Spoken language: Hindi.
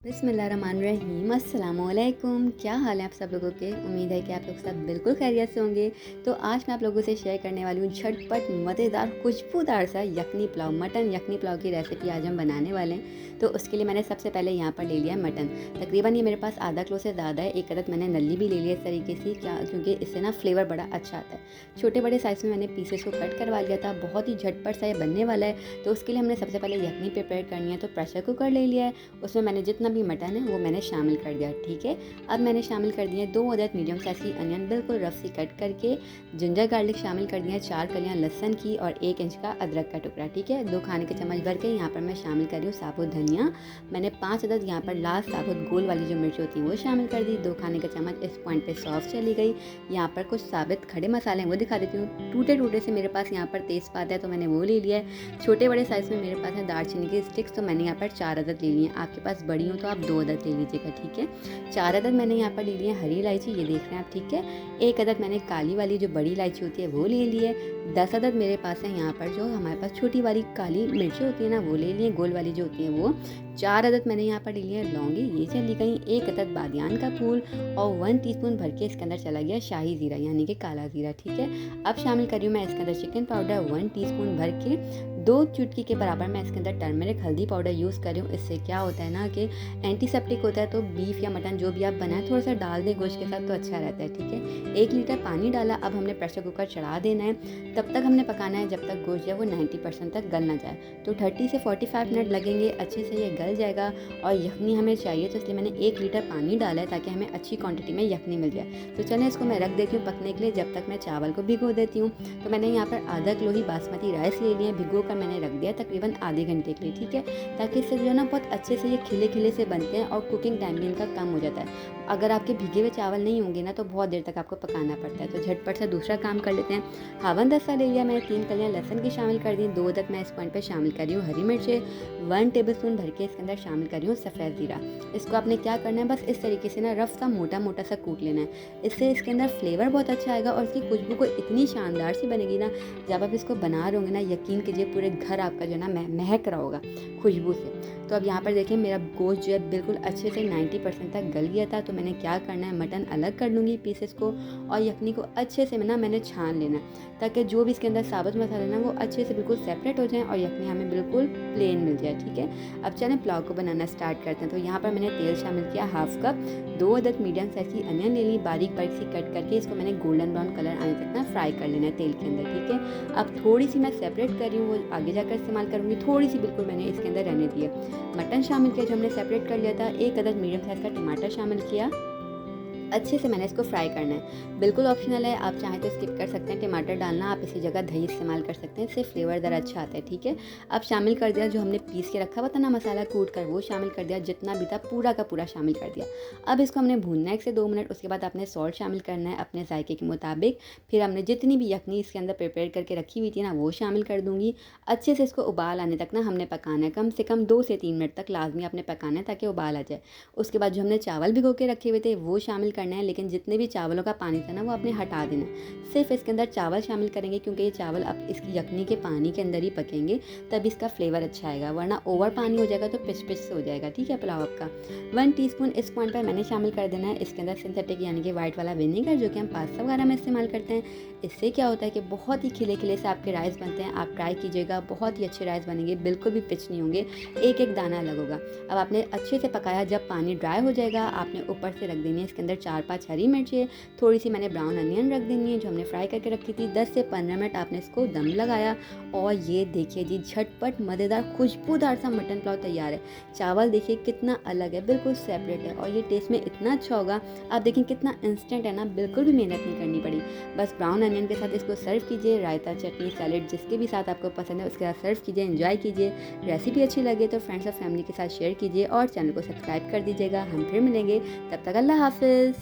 बिस्मिल्लाहिर्रहमानिर्रहीम अस्सलामुअलैकुम। क्या हाल है आप सब लोगों के। उम्मीद है कि आप लोग सब बिल्कुल खैरियत से होंगे। तो आज मैं आप लोगों से शेयर करने वाली हूँ झटपट मज़ेदार खुशबूदार सा यखनी पुलाव, मटन यखनी पुलाव की रेसिपी आज हम बनाने वाले हैं। तो उसके लिए मैंने सबसे पहले यहाँ पर ले लिया है मटन। तकरीबन ये मेरे पास आधा किलो से ज़्यादा है। एक अदद मैंने नल्ली भी ले लिया इस तरीके से, क्या क्योंकि इससे ना फ्लेवर बड़ा अच्छा आता है। छोटे बड़े साइज़ में मैंने पीसेस को कट करवा लिया था। बहुत ही झटपट सा ये बनने वाला है। तो उसके लिए हमने सबसे पहले यखनी प्रिपेयर करनी है। तो प्रेशर कुकर ले लिया है, उसमें मैंने जितना भी मटन है वो मैंने शामिल कर दिया। ठीक है, अब मैंने शामिल कर दिए 2 अदद मीडियम साइज़ की अनियन बिल्कुल रफ सी कट करके, जिंजर गार्लिक शामिल कर दिया, 4 कलियां लहसुन की और 1 इंच का अदरक का टुकड़ा। ठीक है, 2 खाने के चम्मच भर के यहाँ पर मैं शामिल कर रही हूँ साबुत धनिया। मैंने 5 अदद यहाँ पर लाल साबुत गोल वाली जो मिर्च होती है वो शामिल कर दी। 2 खाने के चम्मच इस पॉइंट पे सौंफ चली गई। यहाँ पर कुछ साबित खड़े मसाले हैं वो दिखा देती हूँ। टूटे टूटे से मेरे पास यहाँ पर तेज़पात है तो मैंने वो ले लिया है। छोटे बड़े साइज़ में मेरे पास है दालचीनी की स्टिक्स, तो मैंने यहाँ पर 4 अदद ले लिए हैं। आपके पास बड़ी हो तो आप 2 अदद ले लीजिएगा। ठीक है, 4 अदद मैंने यहाँ पर ले लिए हरी इलायची, ये देख रहे हैं आप। ठीक है, 1 अदद मैंने काली वाली जो बड़ी इलायची होती है वो ले लिए। 10 अदद मेरे पास है यहाँ पर जो हमारे पास छोटी वाली काली मिर्ची होती है ना वो ले लिए, गोल वाली जो होती है वो। 4 अदद मैंने यहाँ पर ले लिया लौंगी, ये चली गई। 1 अदद बादियान का फूल और 1 टीस्पून भर के इसके अंदर चला गया शाही ज़ीरा यानी कि काला ज़ीरा। ठीक है, अब शामिल करी हूँ मैं इसके अंदर चिकन पाउडर 1 टीस्पून भर के। 2 चुटकी के बराबर मैं इसके अंदर टर्मरिक हल्दी पाउडर यूज़ कर रही हूँ। इससे क्या होता है ना कि एंटीसेप्टिक होता है, तो बीफ या मटन जो भी आप बनाएं थोड़ा सा डाल दें गोश्त के साथ तो अच्छा रहता है। ठीक है, 1 लीटर पानी डाला। अब हमने प्रेशर कुकर चढ़ा देना है। तब तक हमने पकाना है जब तक गोश्त जो है वो 90% तक गल ना जाए। तो 30 से 45 मिनट लगेंगे, अच्छे से ये गल जाएगा। और यखनी हमें चाहिए तो इसलिए मैंने 1 लीटर पानी डाला है ताकि हमें अच्छी क्वांटिटी में यखनी मिल जाए। तो चलें इसको मैं रख देती हूँ पकने के लिए, जब तक मैं चावल को भिगो देती हूँ। तो मैंने यहाँ पर आधा किलो ही बासमती राइस ले लिया, भिगो कर मैंने रख दिया तकरीबन आधे घंटे के लिए। ठीक है, ताकि इससे जो है ना बहुत अच्छे से ये खिले खिले से बनते हैं और कुकिंग टाइम भी इनका कम हो जाता है। अगर आपके भीगे हुए चावल नहीं होंगे ना तो बहुत देर तक आपको पकाना पड़ता है। तो झटपट से दूसरा काम कर लेते हैं। हावन दस्ता ले लिया मैंने, 3 कलियां लहसुन की शामिल कर दी। 2 अदद मैं इस पॉइंट पे शामिल कर रही हूँ हरी मिर्चें। 1 टेबलस्पून भर के इसके अंदर शामिल कर रही हूँ सफ़ेद ज़ीरा। इसको आपने क्या करना है, बस इस तरीके से ना रफ सा मोटा मोटा सा कूट लेना है। इससे इसके अंदर फ्लेवर बहुत अच्छा आएगा और इसकी खुशबू को इतनी शानदार सी बनेगी ना, जब आप इसको बना रहे होंगे ना यकीन कीजिए पूरे घर आपका जो है ना महक रहा होगा खुशबू से। तो अब यहाँ पर देखिए मेरा गोश्त जो है बिल्कुल अच्छे से 90% तक गल गया था। तो मैंने क्या करना है, मटन अलग कर लूँगी पीसेस को और यखनी को अच्छे से मैंने छान लेना है ताकि जो भी इसके अंदर साबुत मसाले ना वो अच्छे से बिल्कुल सेपरेट हो जाएं और यखनी हमें बिल्कुल प्लेन मिल जाए। ठीक है, अब चलें पुलाव को बनाना स्टार्ट करते हैं। तो यहाँ पर मैंने तेल शामिल किया हाफ कप। 2 अदद मीडियम साइज़ की अनियन ले ली, बारीक बारीक सी कट करके इसको मैंने गोल्डन ब्राउन कलर आने तक ना फ्राई कर लेना है तेल के अंदर। ठीक है, अब थोड़ी सी मैं सेपरेट कर रही हूँ, वो आगे जाकर इस्तेमाल करूँगी। थोड़ी सी बिल्कुल मैंने इसके अंदर रहने दी है। मटन शामिल किया जो हमने सेपरेट कर लिया था। 1 अदद मीडियम साइज़ का टमाटर शामिल किया, अच्छे से मैंने इसको फ्राई करना है। बिल्कुल ऑप्शनल है, आप चाहें तो स्किप कर सकते हैं टमाटर डालना, आप इसी जगह दही इस्तेमाल कर सकते हैं, इससे फ्लेवर ज़रा अच्छा आता है। ठीक है, अब शामिल कर दिया जो हमने पीस के रखा हुआ था ना मसाला कूट कर, वो शामिल कर दिया, जितना भी था पूरा का पूरा शामिल कर दिया। अब इसको हमने भूनना है 1 से 2 मिनट। उसके बाद आपने सॉल्ट शामिल करना है अपने जायके के मुताबिक। फिर हमने जितनी भी यखनी इसके अंदर प्रिपेयर करके रखी हुई थी ना वो शामिल कर दूँगी। अच्छे से इसको उबाल आने तक ना हमने पकाना है, कम से कम 2 से 3 मिनट तक लाजमी आपने पकाना है ताकि उबाल आ जाए। उसके बाद जो हमने चावल भिगो के रखे हुए थे वो शामिल करना है, लेकिन जितने भी चावलों का पानी था ना वो आपने हटा देना है। सिर्फ इसके अंदर चावल शामिल करेंगे क्योंकि ये चावल अब इसकी यखनी के पानी के अंदर ही पकेंगे, तब इसका फ्लेवर अच्छा आएगा, वरना ओवर पानी हो जाएगा तो पिच पिच से हो जाएगा। ठीक है, पुलाव आपका 1 टीस्पून इस पॉइंट पर मैंने शामिल कर देना है इसके अंदर सिंथेटिक यानी कि वाइट वाला विनेगर, जो कि हम पास्ता वगैरह में इस्तेमाल करते हैं। इससे क्या होता है कि बहुत ही खिले खिले से आपके राइस बनते हैं। आप ट्राई कीजिएगा, बहुत ही अच्छे राइस बनेंगे, बिल्कुल भी पिच नहीं होंगे, एक एक दाना अलग होगा। अब आपने अच्छे से पकाया, जब पानी ड्राई हो जाएगा आपने ऊपर से रख देनी है इसके अंदर 4-5 हरी मिर्चें, थोड़ी सी मैंने ब्राउन अनियन रख देनी है जो हमने फ्राई करके रखी थी। 10 से 15 मिनट आपने इसको दम लगाया और ये देखिए जी झटपट मज़ेदार खुशबूदार सा मटन पुलाव तैयार है। चावल देखिए कितना अलग है, बिल्कुल सेपरेट है और ये टेस्ट में इतना अच्छा होगा। आप देखें कितना इंस्टेंट है ना, बिल्कुल भी मेहनत नहीं करनी पड़ी। बस ब्राउन अनियन के साथ इसको सर्व कीजिए, रायता चटनी सैलेड जिसके भी साथ आपको पसंद है उसके साथ सर्व कीजिए, एंजॉय कीजिए। रेसिपी अच्छी लगे तो फ्रेंड्स और फैमिली के साथ शेयर कीजिए और चैनल को सब्सक्राइब कर दीजिएगा। हम फिर मिलेंगे, तब तक अल्लाह हाफिज़।